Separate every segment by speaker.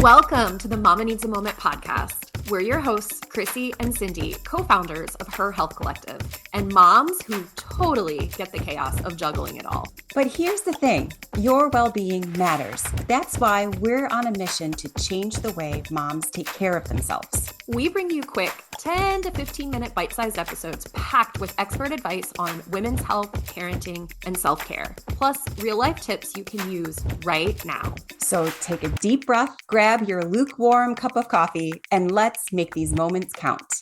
Speaker 1: Welcome to the Mama Needs a Moment podcast. We're your hosts, Crissy and Cindi, co-founders of Her Health Collective, and moms who totally get the chaos of juggling it all.
Speaker 2: But here's the thing, your well-being matters. That's why we're on a mission to change the way moms take care of themselves.
Speaker 1: We bring you quick 10 to 15-minute bite-sized episodes packed with expert advice on women's health, parenting, and self-care, plus real-life tips you can use right now.
Speaker 2: So take a deep breath, grab your lukewarm cup of coffee, and let's make these moments count.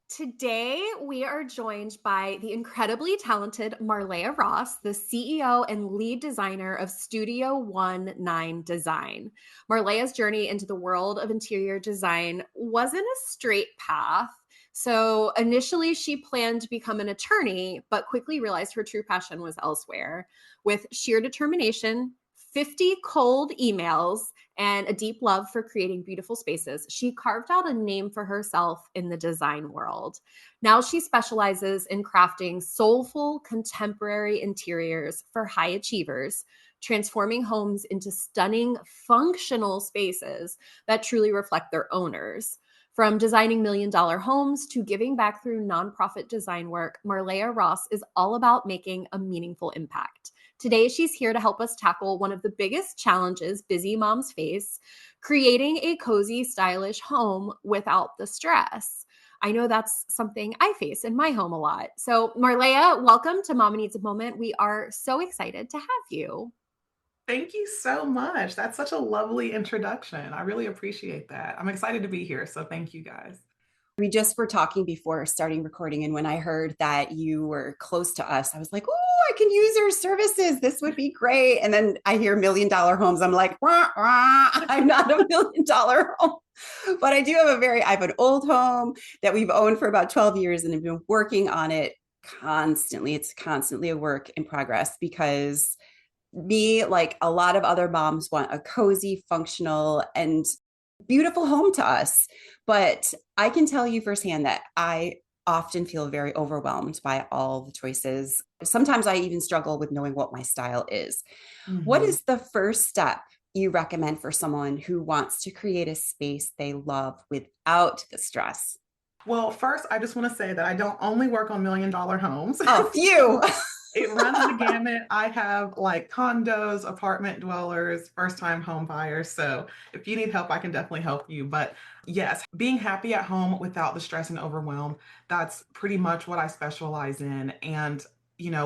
Speaker 1: Today, we are joined by the incredibly talented Marlaya Ross, the CEO and lead designer of Studio 19 Design. Marlaya's journey into the world of interior design wasn't a straight path. So initially, she planned to become an attorney, but quickly realized her true passion was elsewhere. With sheer determination, 50 cold emails, and a deep love for creating beautiful spaces, she carved out a name for herself in the design world. Now she specializes in crafting soulful, contemporary interiors for high achievers, transforming homes into stunning, functional spaces that truly reflect their owners. From designing million-dollar homes to giving back through nonprofit design work, Marlaya Ross is all about making a meaningful impact. Today, she's here to help us tackle one of the biggest challenges busy moms face, creating a cozy, stylish home without the stress. I know that's something I face in my home a lot. So Marlaya, welcome to Mama Needs a Moment. We are so excited to have you.
Speaker 3: Thank you so much. That's such a lovely introduction. I really appreciate that. I'm excited to be here. So thank you guys.
Speaker 2: We just were talking before starting recording, and when I heard that you were close to us, I was like, oh, I can use your services. This would be great. And then I hear $1,000,000 homes. I'm like, wah, wah, I'm not a $1,000,000 home. But I do have I have an old home that we've owned for about 12 years and have been working on it constantly. It's constantly a work in progress because me, like a lot of other moms, want a cozy, functional, and beautiful home to us. But I can tell you firsthand that I often feel very overwhelmed by all the choices. Sometimes I even struggle with knowing what my style is. What is the first step you recommend for someone who wants to create a space they love without the stress?
Speaker 3: Well, first, I just want to say that I don't only work on $1,000,000 homes.
Speaker 2: Oh, phew.
Speaker 3: It runs the gamut. I have like condos, apartment dwellers, first time home buyers. So if you need help, I can definitely help you. But yes, being happy at home without the stress and overwhelm, that's pretty much what I specialize in. And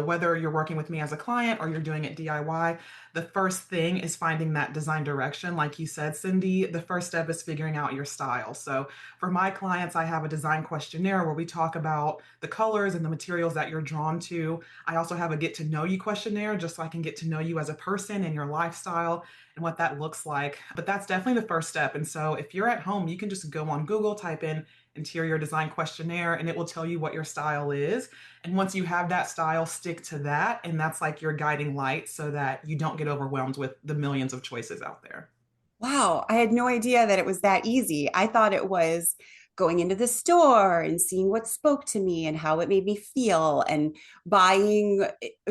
Speaker 3: whether you're working with me as a client or you're doing it DIY, the first thing is finding that design direction. Like you said, Cindi, the first step is figuring out your style. So for my clients, I have a design questionnaire where we talk about the colors and the materials that you're drawn to. I also have a get to know you questionnaire just so I can get to know you as a person and your lifestyle and what that looks like. But that's definitely the first step. And so if you're at home, you can just go on Google, type in interior design questionnaire, and it will tell you what your style is. And once you have that style, stick to that. And that's like your guiding light so that you don't get overwhelmed with the millions of choices out there.
Speaker 2: Wow, I had no idea that it was that easy. I thought it was going into the store and seeing what spoke to me and how it made me feel and buying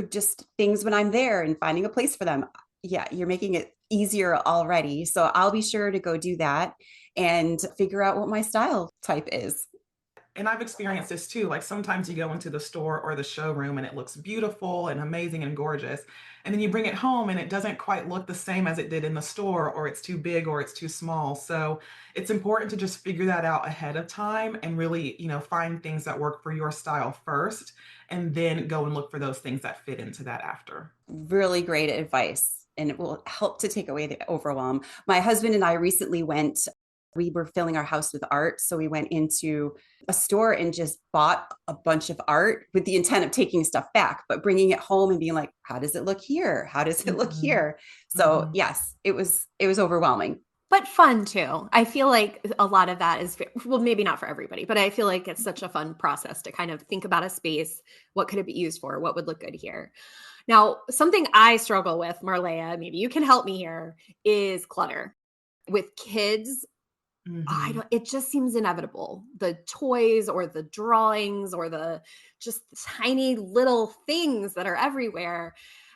Speaker 2: just things when I'm there and finding a place for them. Yeah, you're making it easier already. So I'll be sure to go do that and figure out what my style type is.
Speaker 3: And I've experienced this too. Like sometimes you go into the store or the showroom and it looks beautiful and amazing and gorgeous. And then you bring it home and it doesn't quite look the same as it did in the store, or it's too big or it's too small. So it's important to just figure that out ahead of time and really, find things that work for your style first, and then go and look for those things that fit into that after.
Speaker 2: Really great advice. And it will help to take away the overwhelm. My husband and I recently we were filling our house with art. So we went into a store and just bought a bunch of art with the intent of taking stuff back, but bringing it home and being like, how does it look here? How does it look here? So yes, it was overwhelming.
Speaker 1: But fun too. I feel like a lot of that is, well, maybe not for everybody, but I feel like it's such a fun process to kind of think about a space. What could it be used for? What would look good here? Now, something I struggle with, Marlaya, maybe you can help me here, is clutter. With kids, it just seems inevitable. The toys or the drawings or the just tiny little things that are everywhere.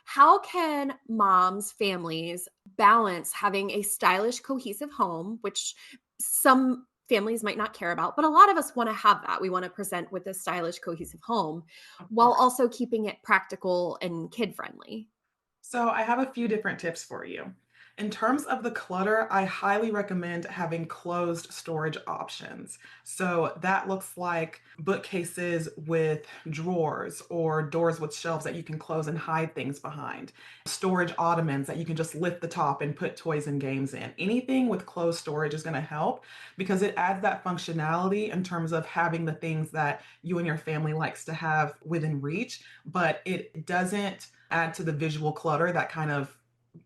Speaker 1: How can moms, families balance having a stylish, cohesive home, which some families might not care about, but a lot of us want to have that. We want to present with a stylish, cohesive home
Speaker 3: Of
Speaker 1: while
Speaker 3: course.
Speaker 1: also keeping it practical and kid friendly.
Speaker 3: So I have a few different tips for you. In terms of the clutter, I highly recommend having closed storage options. So that looks like bookcases with drawers or doors with shelves that you can close and hide things behind. Storage ottomans that you can just lift the top and put toys and games in. Anything with closed storage is going to help because it adds that functionality in terms of having the things that you and your family likes to have within reach, but it doesn't add to the visual clutter that kind of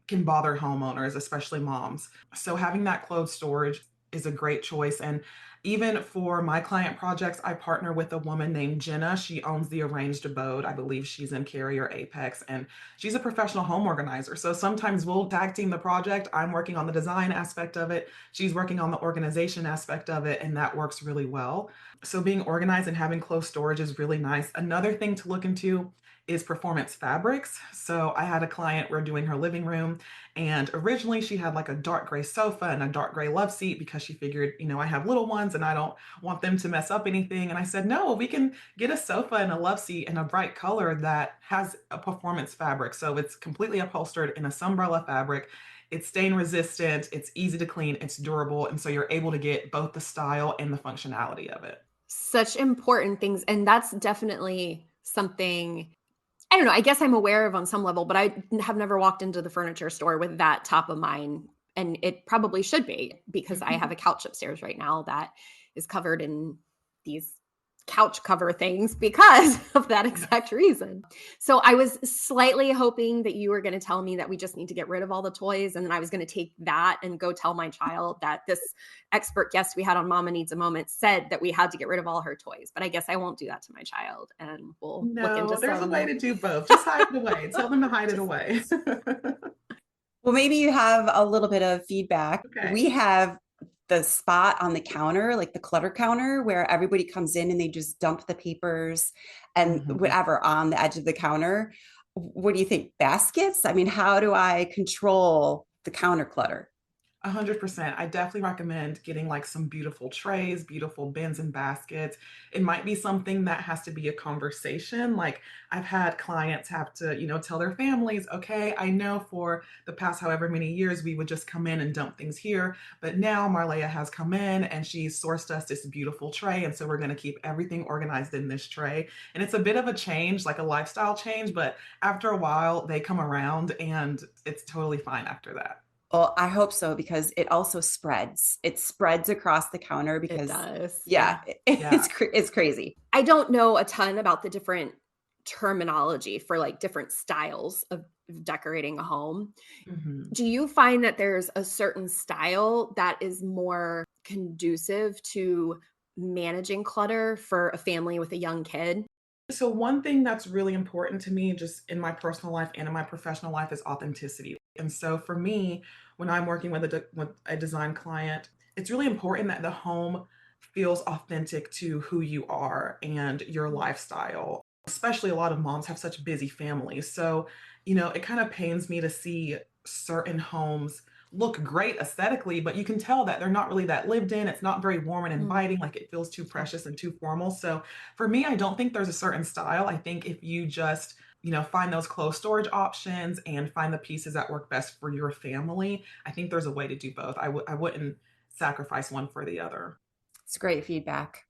Speaker 3: can bother homeowners, especially moms. So having that closed storage is a great choice. And even for my client projects, I partner with a woman named Jenna. She owns the Arranged Abode. I believe she's in Cary or Apex, and she's a professional home organizer. So sometimes we'll tag team the project. I'm working on the design aspect of it. She's working on the organization aspect of it, and that works really well. So being organized and having closed storage is really nice. Another thing to look into is performance fabrics. So I had a client, we're doing her living room, and originally she had like a dark gray sofa and a dark gray love seat because she figured, I have little ones and I don't want them to mess up anything. And I said, no, we can get a sofa and a love seat in a bright color that has a performance fabric. So it's completely upholstered in a sunbrella fabric. It's stain resistant, it's easy to clean, it's durable. And so you're able to get both the style and the functionality of it.
Speaker 1: Such important things. And that's definitely something I don't know. I guess I'm aware of on some level, but I have never walked into the furniture store with that top of mind. And it probably should be because I have a couch upstairs right now that is covered in these couch cover things because of that
Speaker 3: Yes.
Speaker 1: exact reason. So I was slightly hoping that you were going to tell me that we just need to get rid of all the toys. And then I was going to take that and go tell my child that this expert guest we had on Mama Needs a Moment said that we had to get rid of all her toys. But I guess I won't do that to my child. And we'll look into
Speaker 3: No, there's a way
Speaker 1: some.
Speaker 3: to do both. Just hide it away. Tell them to hide it
Speaker 1: Just
Speaker 3: away.
Speaker 2: Well, maybe you have a little bit of feedback.
Speaker 3: Okay.
Speaker 2: We have the spot on the counter, like the clutter counter, where everybody comes in and they just dump the papers and
Speaker 3: Mhm.
Speaker 2: whatever on the edge of the counter. What do you think? Baskets? I mean, how do I control the counter clutter?
Speaker 3: 100%. I definitely recommend getting like some beautiful trays, beautiful bins and baskets. It might be something that has to be a conversation. Like I've had clients have to, tell their families, okay, I know for the past however many years we would just come in and dump things here, but now Marlaya has come in and she's sourced us this beautiful tray. And so we're going to keep everything organized in this tray. And it's a bit of a change, like a lifestyle change, but after a while they come around and it's totally fine after that.
Speaker 2: Well, I hope so because it also spreads. It spreads across the counter
Speaker 1: It
Speaker 2: because,
Speaker 1: does.
Speaker 2: yeah,
Speaker 3: Yeah.
Speaker 2: it's crazy.
Speaker 1: I don't know a ton about the different terminology for like different styles of decorating a home.
Speaker 3: Mhm.
Speaker 1: Do you find that there's a certain style that is more conducive to managing clutter for a family with a young kid?
Speaker 3: So one thing that's really important to me just in my personal life and in my professional life is authenticity. And so for me, when I'm working with with a design client, it's really important that the home feels authentic to who you are and your lifestyle. Especially a lot of moms have such busy families. So, it kind of pains me to see certain homes look great aesthetically, but you can tell that they're not really that lived in. It's not very warm and
Speaker 1: Mm,
Speaker 3: inviting, like it feels too
Speaker 1: yeah.
Speaker 3: precious and too formal. So for me, I don't think there's a certain style. I think if you just, find those closed storage options and find the pieces that work best for your family, I think there's a way to do both. I wouldn't sacrifice one for the other.
Speaker 2: It's great feedback.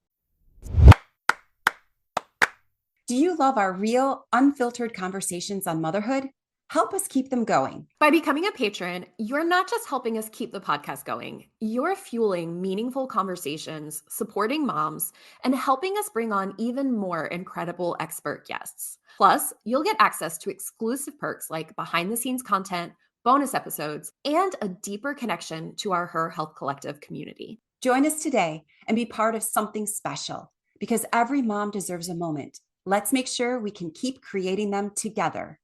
Speaker 2: Do you love our real, unfiltered conversations on motherhood? Help us keep them going.
Speaker 1: By becoming a patron, you're not just helping us keep the podcast going, you're fueling meaningful conversations, supporting moms, and helping us bring on even more incredible expert guests. Plus, you'll get access to exclusive perks like behind the scenes content, bonus episodes, and a deeper connection to our Her Health Collective community.
Speaker 2: Join us today and be part of something special because every mom deserves a moment. Let's make sure we can keep creating them together.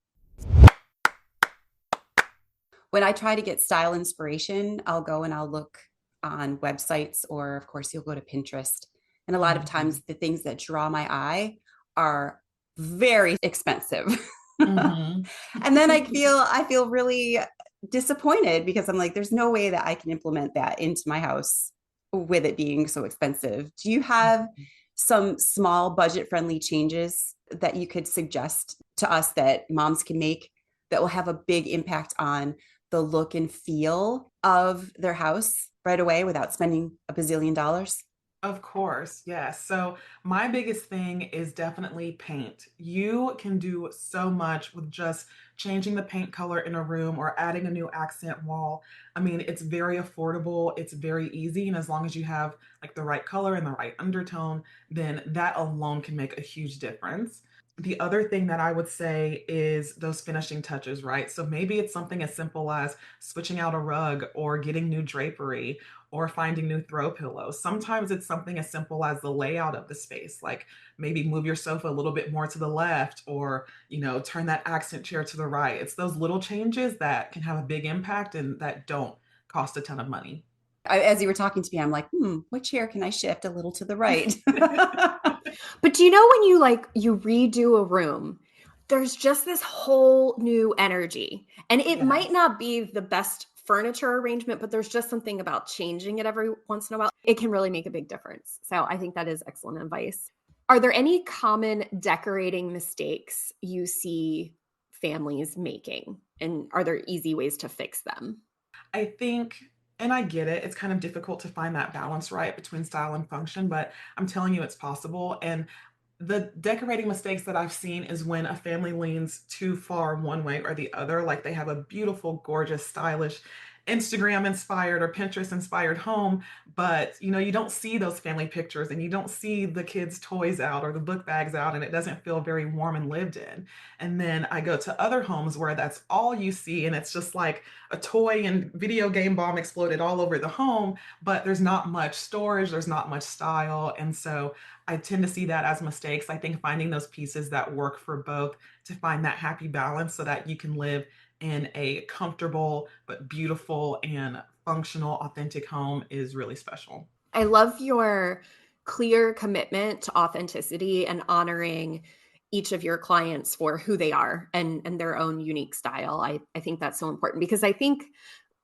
Speaker 2: When I try to get style inspiration, I'll go and I'll look on websites, or of course, you'll go to Pinterest. And a lot of
Speaker 3: Mhm.
Speaker 2: times, the things that draw my eye are very expensive.
Speaker 3: Mhm.
Speaker 2: And then I feel really disappointed because I'm like, there's no way that I can implement that into my house with it being so expensive. Do you have some small budget friendly changes that you could suggest to us that moms can make that will have a big impact on the look and feel of their house right away without spending a bazillion dollars?
Speaker 3: Of course, yes. So, my biggest thing is definitely paint. You can do so much with just changing the paint color in a room or adding a new accent wall. I mean, it's very affordable, it's very easy, and as long as you have like the right color and the right undertone, then that alone can make a huge difference. The other thing that I would say is those finishing touches, right? So maybe it's something as simple as switching out a rug or getting new drapery or finding new throw pillows. Sometimes it's something as simple as the layout of the space, like maybe move your sofa a little bit more to the left or, turn that accent chair to the right. It's those little changes that can have a big impact and that don't cost a ton of money.
Speaker 2: As you were talking to me, I'm like, what chair can I shift a little to the right?
Speaker 1: But do you know when you redo a room, there's just this whole new energy. And it might
Speaker 3: Yes.
Speaker 1: not be the best furniture arrangement, but there's just something about changing it every once in a while. It can really make a big difference. So I think that is excellent advice. Are there any common decorating mistakes you see families making? And are there easy ways to fix them?
Speaker 3: I think, and I get it, it's kind of difficult to find that balance right between style and function, but I'm telling you it's possible. And the decorating mistakes that I've seen is when a family leans too far one way or the other. Like they have a beautiful, gorgeous, stylish, Instagram inspired or Pinterest inspired home, but you don't see those family pictures and you don't see the kids' toys out or the book bags out, and it doesn't feel very warm and lived in. And then I go to other homes where that's all you see, and it's just like a toy and video game bomb exploded all over the home, but there's not much storage, there's not much style. And so I tend to see that as mistakes. I think finding those pieces that work for both to find that happy balance so that you can live in a comfortable but beautiful and functional, authentic home is really special.
Speaker 1: I love your clear commitment to authenticity and honoring each of your clients for who they are and their own unique style. I think that's so important because I think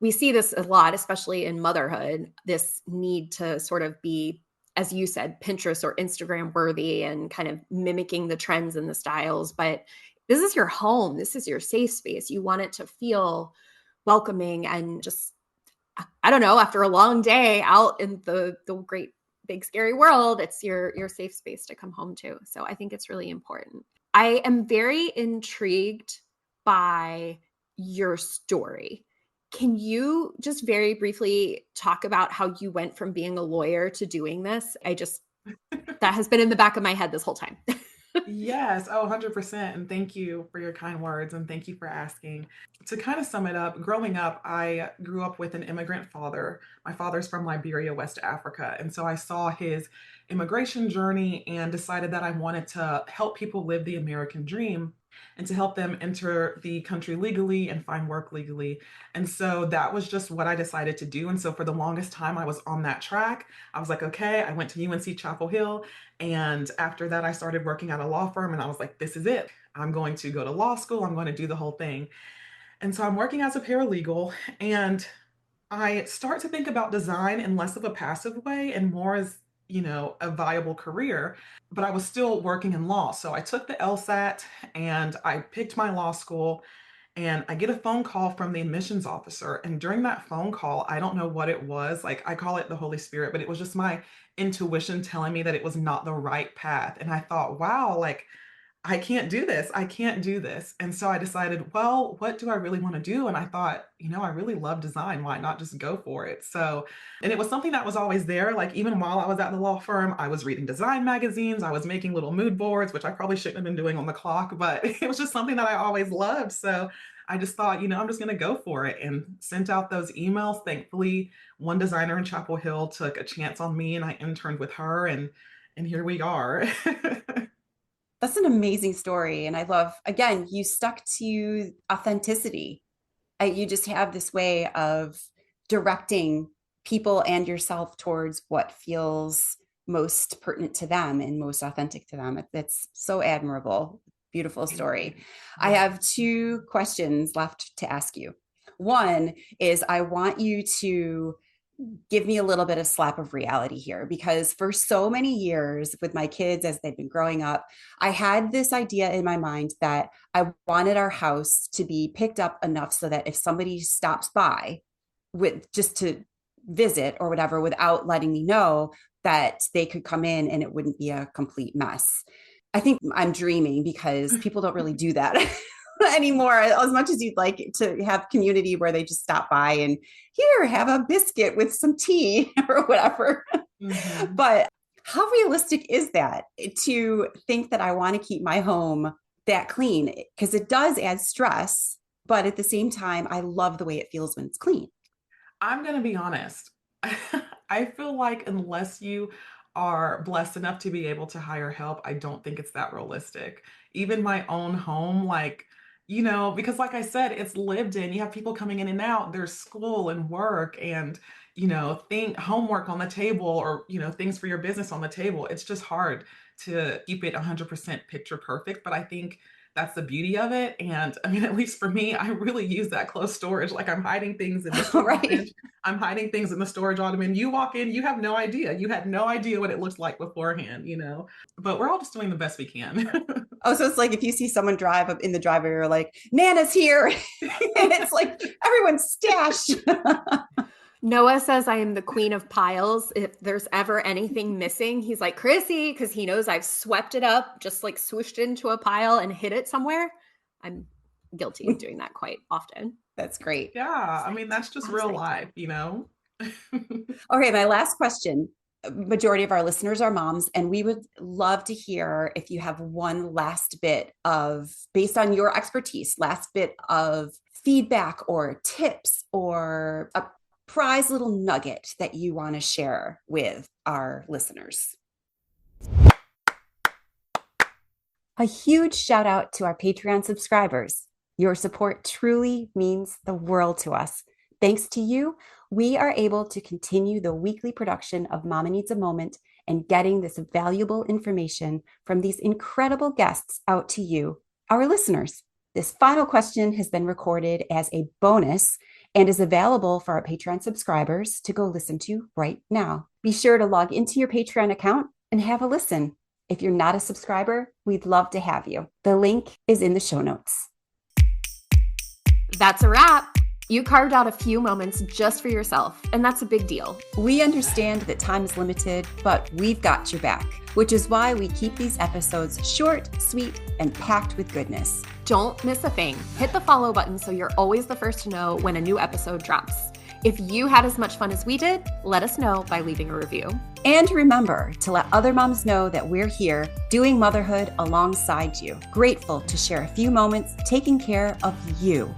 Speaker 1: we see this a lot, especially in motherhood, this need to sort of be, as you said, Pinterest or Instagram worthy and kind of mimicking the trends and the styles. But this is your home. This is your safe space. You want it to feel welcoming and just, I don't know, after a long day out in the great big scary world, it's your safe space to come home to. So I think it's really important. I am very intrigued by your story. Can you just very briefly talk about how you went from being a lawyer to doing this? That has been in the back of my head this whole time.
Speaker 3: Yes, oh, 100%. And thank you for your kind words and thank you for asking. To kind of sum it up, growing up, I grew up with an immigrant father. My father's from Liberia, West Africa. And so I saw his immigration journey and decided that I wanted to help people live the American dream and to help them enter the country legally and find work legally. And so that was just what I decided to do. And so for the longest time, I was on that track. I was like, okay, I went to UNC Chapel Hill. And after that, I started working at a law firm and I was like, this is it. I'm going to go to law school. I'm going to do the whole thing. And so I'm working as a paralegal and I start to think about design in less of a passive way and more as, a viable career. But I was still working in law. So I took the LSAT and I picked my law school and I get a phone call from the admissions officer. And during that phone call, I don't know what it was. Like I call it the Holy Spirit, but it was just my intuition telling me that it was not the right path. And I thought, wow, like I can't do this. I can't do this. And so I decided, well, what do I really want to do? And I thought, I really love design. Why not just go for it? So, and it was something that was always there. Like even while I was at the law firm, I was reading design magazines. I was making little mood boards, which I probably shouldn't have been doing on the clock, but it was just something that I always loved. So I just thought, I'm just going to go for it and sent out those emails. Thankfully, one designer in Chapel Hill took a chance on me and I interned with her and here we are.
Speaker 2: That's an amazing story. And I love, again, you stuck to authenticity. You just have this way of directing people and yourself towards what feels most pertinent to them and most authentic to them. That's so admirable. Beautiful story. I have two questions left to ask you. One is I want you to give me a little bit of slap of reality here, because for so many years with my kids as they've been growing up, I had this idea in my mind that I wanted our house to be picked up enough so that if somebody stops by with just to visit or whatever, without letting me know, that they could come in and it wouldn't be a complete mess. I think I'm dreaming because people don't really do that anymore, as much as you'd like to have community where they just stop by and here, have a biscuit with some tea or whatever.
Speaker 3: Mm-hmm.
Speaker 2: But how realistic is that, to think that I want to keep my home that clean? Because it does add stress, but at the same time, I love the way it feels when it's clean.
Speaker 3: I'm going to be honest. I feel like unless you are blessed enough to be able to hire help, I don't think it's that realistic. Even my own home, like, because like I said, it's lived in. You have people coming in and out, there's school and work and, think homework on the table or, things for your business on the table. It's just hard to keep it 100% picture perfect. But I think that's the beauty of it. And I mean, at least for me, I really use that closed storage. Like I'm hiding things in the storage
Speaker 2: Right.
Speaker 3: bench. I'm hiding things in the storage ottoman. You walk in, you have no idea. You had no idea what it looked like beforehand, but we're all just doing the best we can.
Speaker 2: Oh, so it's like if you see someone drive up in the driveway, you're like, Nana's here. And it's like everyone's stashed.
Speaker 1: Noah says I am the queen of piles. If there's ever anything missing, he's like, Crissy, because he knows I've swept it up, just like swooshed it into a pile and hid it somewhere. I'm guilty of doing that quite often.
Speaker 2: That's great.
Speaker 3: Yeah, I mean, that's just real life,
Speaker 2: Okay, my last question. Majority of our listeners are moms, and we would love to hear if you have one last bit of, based on your expertise, last bit of feedback or tips or a prize little nugget that you want to share with our listeners. A huge shout out to our Patreon subscribers. Your support truly means the world to us. Thanks to you, we are able to continue the weekly production of Mama Needs a Moment and getting this valuable information from these incredible guests out to you, our listeners. This final question has been recorded as a bonus and is available for our Patreon subscribers to go listen to right now. Be sure to log into your Patreon account and have a listen. If you're not a subscriber, we'd love to have you. The link is in the show notes.
Speaker 1: That's a wrap. You carved out a few moments just for yourself, and that's a big deal.
Speaker 2: We understand that time is limited, but we've got your back, which is why we keep these episodes short, sweet, and packed with goodness.
Speaker 1: Don't miss a thing. Hit the follow button so you're always the first to know when a new episode drops. If you had as much fun as we did, let us know by leaving a review.
Speaker 2: And remember to let other moms know that we're here doing motherhood alongside you. Grateful to share a few moments taking care of you.